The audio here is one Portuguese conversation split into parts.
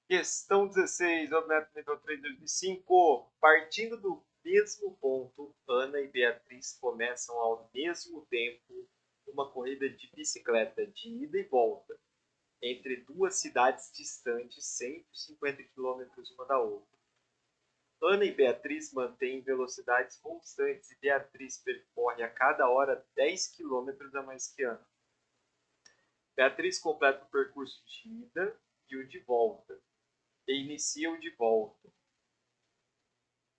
Questão 16, o método nível 3 de 2005. Partindo do mesmo ponto, Ana e Beatriz começam ao mesmo tempo uma corrida de bicicleta de ida e volta entre duas cidades distantes 150 quilômetros uma da outra. Ana e Beatriz mantêm velocidades constantes e Beatriz percorre a cada hora 10 quilômetros a mais que Ana. Beatriz completa o percurso de ida e o de volta e inicia o de volta.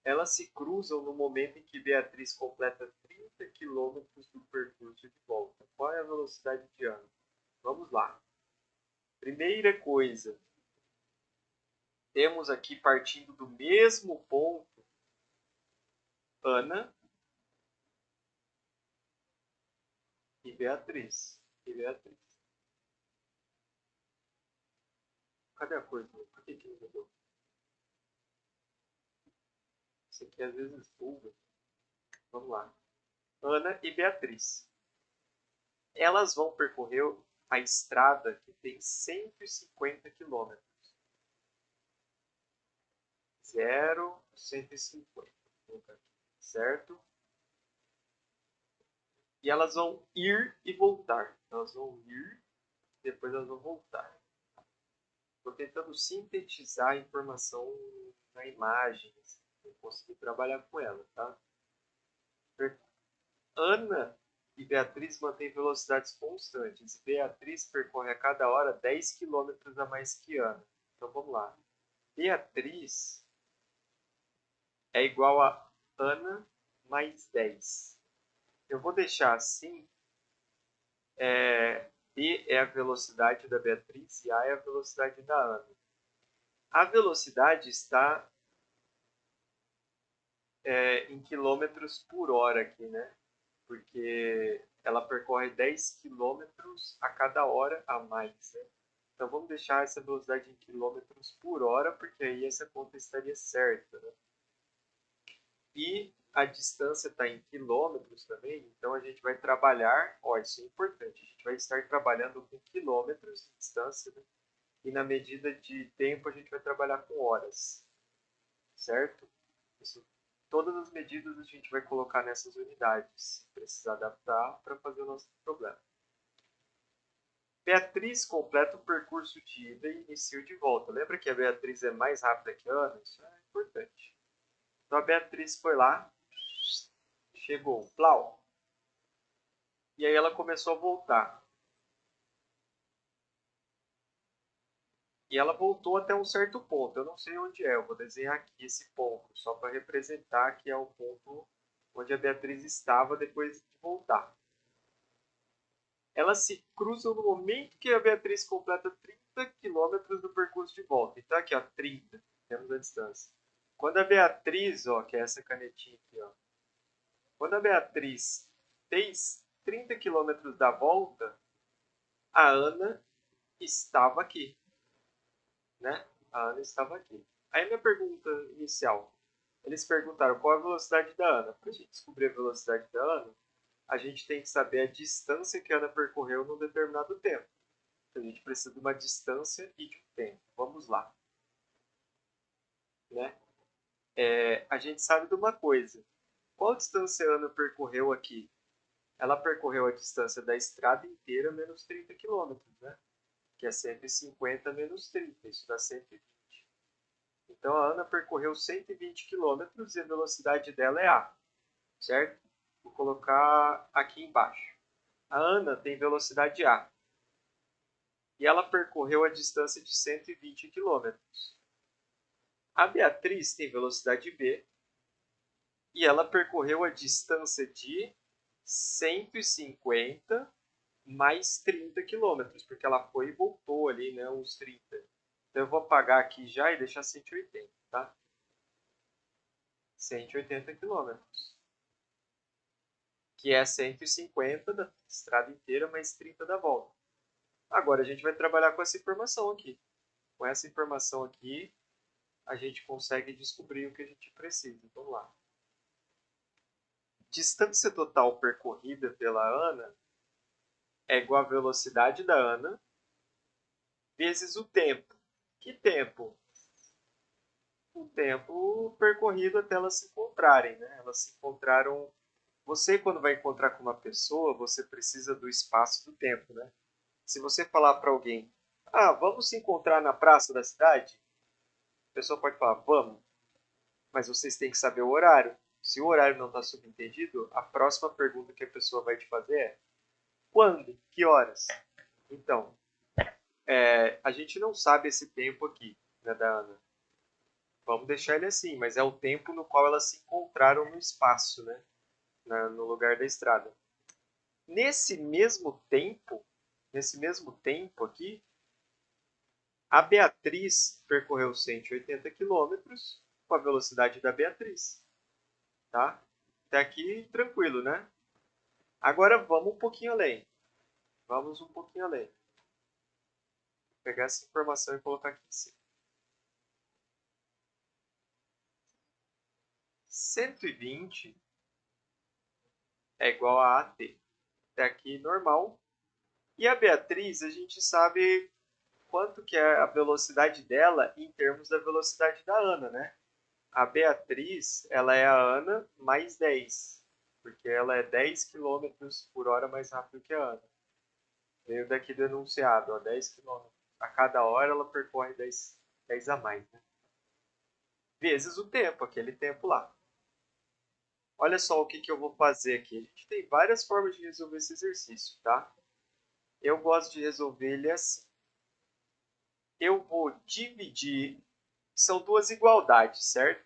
Elas se cruzam no momento em que Beatriz completa 30 quilômetros do percurso de volta. Qual é a velocidade de Ana? Vamos lá. Primeira coisa, temos aqui partindo do mesmo ponto, Ana e Beatriz. Cadê a coisa? Por que não mudou? Isso aqui às vezes buga. Vamos lá. Ana e Beatriz. Elas vão percorrer a estrada que tem 150 quilômetros. 0, 150. Certo? E elas vão ir e voltar. Elas vão ir, depois elas vão voltar. Estou tentando sintetizar a informação na imagem, assim, para conseguir trabalhar com ela, tá? Ana e Beatriz mantêm velocidades constantes. Beatriz percorre a cada hora 10 quilômetros a mais que Ana. Então vamos lá. Beatriz é igual a Ana mais 10. Eu vou deixar assim. B é a velocidade da Beatriz e A é a velocidade da Ana. A velocidade está em quilômetros por hora aqui, né? Porque ela percorre 10 quilômetros a cada hora a mais, né? Então vamos deixar essa velocidade em quilômetros por hora, porque aí essa conta estaria certa, né? E a distância está em quilômetros também, então a gente vai trabalhar, isso é importante, a gente vai estar trabalhando com quilômetros de distância, né? E na medida de tempo a gente vai trabalhar com horas, certo? Isso, todas as medidas a gente vai colocar nessas unidades, precisa adaptar para fazer o nosso problema. Beatriz completa o percurso de ida e inicia o de volta. Lembra que a Beatriz é mais rápida que a Ana? Isso é importante. Então a Beatriz foi lá, chegou, plau. E aí ela começou a voltar. E ela voltou até um certo ponto. Eu não sei onde é, eu vou desenhar aqui esse ponto, só para representar que é o ponto onde a Beatriz estava depois de voltar. Elas se cruzam no momento que a Beatriz completa 30 quilômetros do percurso de volta. Então aqui, ó, 30, temos a distância. Quando a Beatriz, ó, que é essa canetinha aqui, ó. Quando a Beatriz fez 30 quilômetros da volta, a Ana estava aqui, né? A Ana estava aqui. Aí minha pergunta inicial, eles perguntaram qual a velocidade da Ana. Para a gente descobrir a velocidade da Ana, a gente tem que saber a distância que a Ana percorreu num determinado tempo. Então, a gente precisa de uma distância e de um tempo. Vamos lá. Né? A gente sabe de uma coisa. Qual distância a Ana percorreu aqui? Ela percorreu a distância da estrada inteira menos 30 quilômetros, né? Que é 150 menos 30, isso dá 120. Então a Ana percorreu 120 quilômetros e a velocidade dela é A, certo? Vou colocar aqui embaixo. A Ana tem velocidade A e ela percorreu a distância de 120 quilômetros. A Beatriz tem velocidade B e ela percorreu a distância de 150 mais 30 quilômetros, porque ela foi e voltou ali, né, uns 30. Então eu vou apagar aqui já e deixar 180, tá? 180 quilômetros, que é 150 da estrada inteira mais 30 da volta. Agora a gente vai trabalhar com essa informação aqui. Com essa informação aqui, a gente consegue descobrir o que a gente precisa. Vamos lá. Distância total percorrida pela Ana é igual à velocidade da Ana vezes o tempo. Que tempo? O tempo percorrido até elas se encontrarem, né? Elas se encontraram. Você, quando vai encontrar com uma pessoa, você precisa do espaço e do tempo, né? Se você falar para alguém, vamos se encontrar na praça da cidade, a pessoa pode falar, vamos, mas vocês têm que saber o horário. Se o horário não está subentendido, a próxima pergunta que a pessoa vai te fazer é, quando? Que horas? Então, a gente não sabe esse tempo aqui, né, da Ana. Vamos deixar ele assim, mas é o tempo no qual elas se encontraram no espaço, né, no lugar da estrada. Nesse mesmo tempo aqui, a Beatriz percorreu 180 quilômetros com a velocidade da Beatriz. Tá? Até aqui tranquilo, né? Agora vamos um pouquinho além. Vamos um pouquinho além. Vou pegar essa informação e colocar aqui em cima. 120 é igual a AT. Até aqui normal. E a Beatriz, a gente sabe quanto que é a velocidade dela em termos da velocidade da Ana, né? A Beatriz, ela é a Ana mais 10, porque ela é 10 quilômetros por hora mais rápido que a Ana. Veio daqui do enunciado, 10 quilômetros. A cada hora ela percorre 10 a mais, né? Vezes o tempo, aquele tempo lá. Olha só o que eu vou fazer aqui. A gente tem várias formas de resolver esse exercício, tá? Eu gosto de resolver ele assim. Eu vou dividir, são duas igualdades, certo?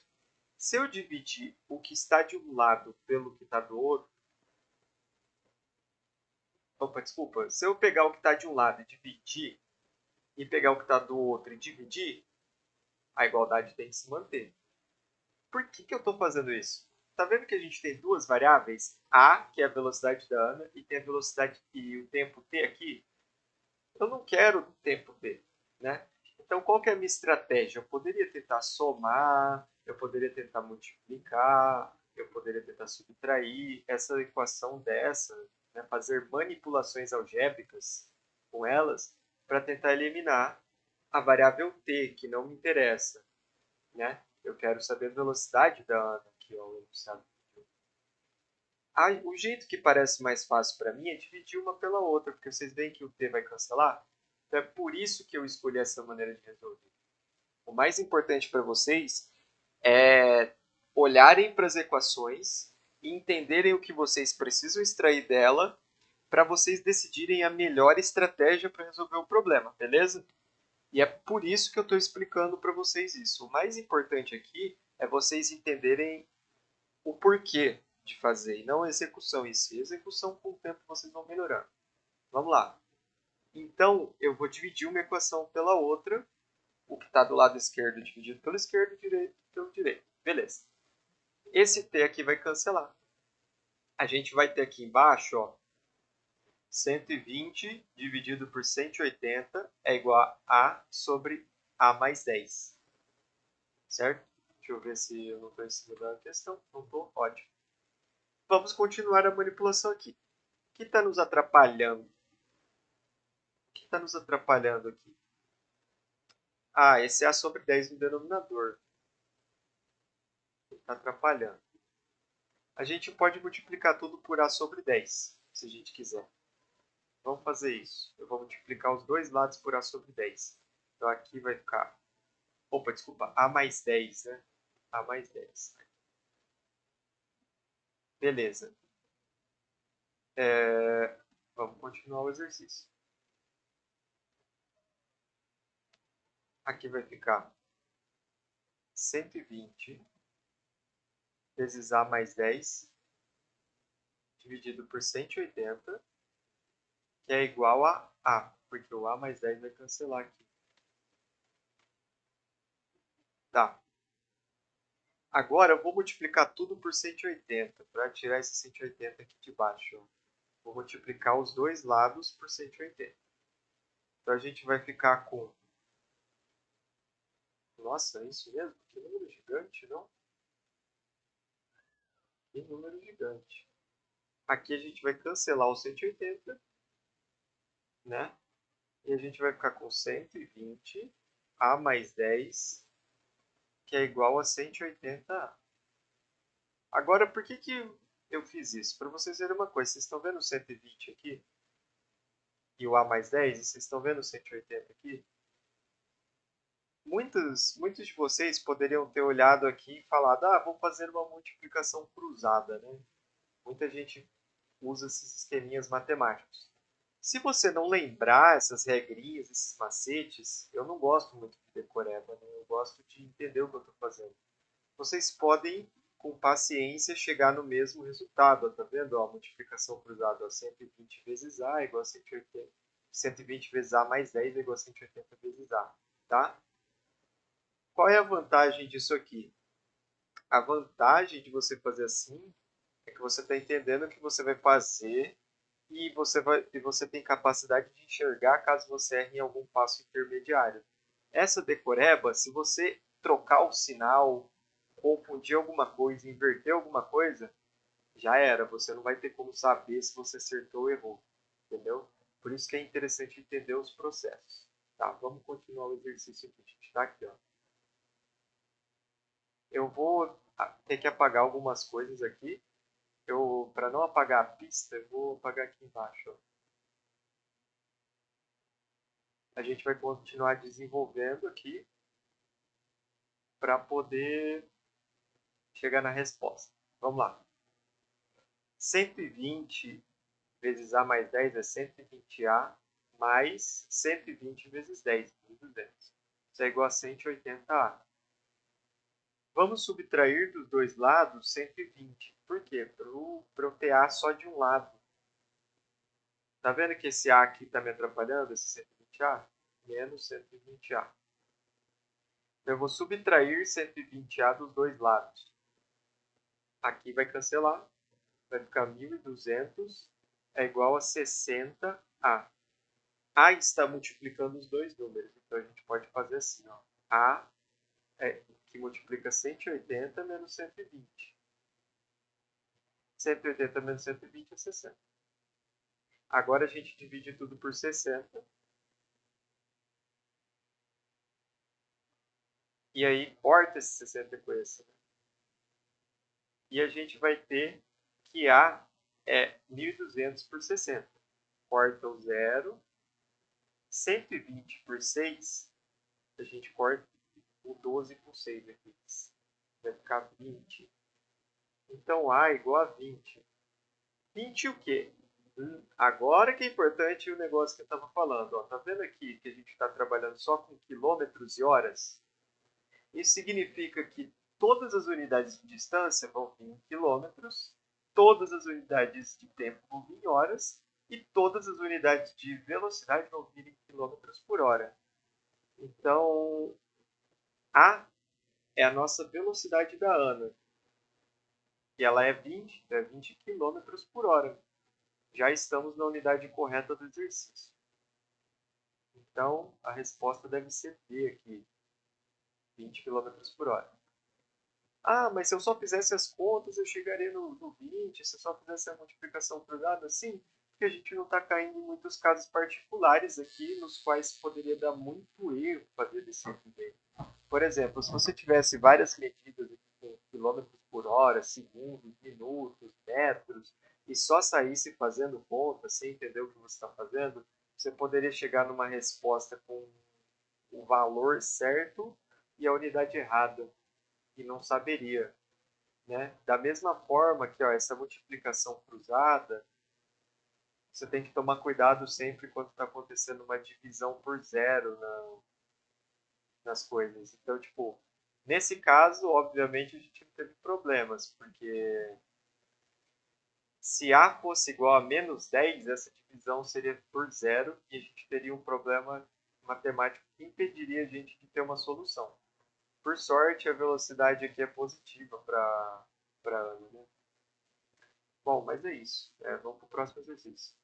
Se eu dividir o que está de um lado pelo que está do outro, desculpa, se eu pegar o que está de um lado e dividir, e pegar o que está do outro e dividir, a igualdade tem que se manter. Por que eu estou fazendo isso? Tá vendo que a gente tem duas variáveis? A, que é a velocidade da Ana, e tem a velocidade e o tempo t aqui. Eu não quero o tempo t, né? Então, qual que é a minha estratégia? Eu poderia tentar somar, eu poderia tentar multiplicar, eu poderia tentar subtrair essa equação dessa, né? Fazer manipulações algébricas com elas para tentar eliminar a variável t, que não me interessa, né? Eu quero saber a velocidade da Ana aqui, ó, o jeito que parece mais fácil para mim é dividir uma pela outra, porque vocês veem que o t vai cancelar. Então é por isso que eu escolhi essa maneira de resolver. O mais importante para vocês é olharem para as equações e entenderem o que vocês precisam extrair dela para vocês decidirem a melhor estratégia para resolver o problema, beleza? E é por isso que eu estou explicando para vocês isso. O mais importante aqui é vocês entenderem o porquê de fazer, e não a execução em si. A execução, com o tempo, vocês vão melhorando. Vamos lá. Então, eu vou dividir uma equação pela outra. O que está do lado esquerdo dividido pelo esquerdo, direito pelo direito. Beleza. Esse t aqui vai cancelar. A gente vai ter aqui embaixo, ó, 120 dividido por 180 é igual a A sobre A mais 10. Certo? Deixa eu ver se eu não estou em cima da questão. Não estou? Ótimo. Vamos continuar a manipulação aqui. O que está nos atrapalhando? O que está nos atrapalhando aqui? Esse A sobre 10 no denominador. Está atrapalhando. A gente pode multiplicar tudo por A sobre 10, se a gente quiser. Vamos fazer isso. Eu vou multiplicar os dois lados por A sobre 10. Então aqui vai ficar... desculpa. A mais 10, né? A mais 10. Beleza. Vamos continuar o exercício. Aqui vai ficar 120 vezes A mais 10 dividido por 180, que é igual a A, porque o A mais 10 vai cancelar aqui. Tá. Agora eu vou multiplicar tudo por 180, para tirar esse 180 aqui de baixo. Vou multiplicar os dois lados por 180. Então a gente vai ficar com... Nossa, é isso mesmo? Que número gigante, não? Que número gigante. Aqui a gente vai cancelar o 180, né? E a gente vai ficar com 120 A mais 10, que é igual a 180A. Agora, por que eu fiz isso? Para vocês verem uma coisa, vocês estão vendo o 120 aqui? E o A mais 10, e vocês estão vendo o 180 aqui? Muitos de vocês poderiam ter olhado aqui e falado, vou fazer uma multiplicação cruzada, né? Muita gente usa esses esqueminhas matemáticos. Se você não lembrar essas regrinhas, esses macetes, eu não gosto muito de decoreba, né? Eu gosto de entender o que eu estou fazendo. Vocês podem, com paciência, chegar no mesmo resultado. Tá vendo? Ó, multiplicação cruzada, ó, 120 vezes A é igual a 180. 120 vezes A mais 10 é igual a 180 vezes A. Tá? Qual é a vantagem disso aqui? A vantagem de você fazer assim é que você está entendendo o que você vai fazer e você tem capacidade de enxergar caso você erre em algum passo intermediário. Essa decoreba, se você trocar o sinal, confundir alguma coisa, inverter alguma coisa, já era. Você não vai ter como saber se você acertou ou errou. Entendeu? Por isso que é interessante entender os processos. Tá, vamos continuar o exercício aqui. A gente está aqui, ó. Eu vou ter que apagar algumas coisas aqui. Para não apagar a pista, eu vou apagar aqui embaixo. Ó. A gente vai continuar desenvolvendo aqui para poder chegar na resposta. Vamos lá. 120 vezes A mais 10 é 120A mais 120 vezes 10, 1.200. Isso é igual a 180A. Vamos subtrair dos dois lados 120. Por quê? Para eu ter A só de um lado. Tá vendo que esse A aqui está me atrapalhando, esse 120A? Menos 120A. Eu vou subtrair 120A dos dois lados. Aqui vai cancelar. Vai ficar 1.200 é igual a 60A. A está multiplicando os dois números. Então, a gente pode fazer assim. Ó. A que multiplica 180 menos 120. 180 menos 120 é 60. Agora, a gente divide tudo por 60. E aí, corta esse 60 com esse. E a gente vai ter que A é 1.200 por 60. Corta o zero. 120 por 6, a gente corta o 12 por 6 aqui. Vai ficar 20. Então A é igual a 20. 20 o quê? Agora que é importante o negócio que eu estava falando. Ó, tá vendo aqui que a gente está trabalhando só com quilômetros e horas? Isso significa que todas as unidades de distância vão vir em quilômetros, todas as unidades de tempo vão vir em horas e todas as unidades de velocidade vão vir em quilômetros por hora. Então, A é a nossa velocidade da Ana. E ela é 20 km por hora. Já estamos na unidade correta do exercício. Então, a resposta deve ser B aqui. 20 km por hora. Mas se eu só fizesse as contas, eu chegaria no 20. Se eu só fizesse a multiplicação cruzada, sim. Porque a gente não está caindo em muitos casos particulares aqui, nos quais poderia dar muito erro fazer desse jeito. Por exemplo, se você tivesse várias medidas com quilômetros por hora, segundos, minutos, metros, e só saísse fazendo conta, sem entender o que você está fazendo, você poderia chegar numa resposta com o valor certo e a unidade errada, e não saberia. Né? Da mesma forma que essa multiplicação cruzada, você tem que tomar cuidado sempre quando está acontecendo uma divisão por zero nas coisas. Então, tipo, nesse caso, obviamente, a gente não teve problemas, porque se A fosse igual a menos 10, essa divisão seria por zero e a gente teria um problema matemático que impediria a gente de ter uma solução. Por sorte, a velocidade aqui é positiva para Ana. Né? Bom, mas é isso. Vamos para o próximo exercício.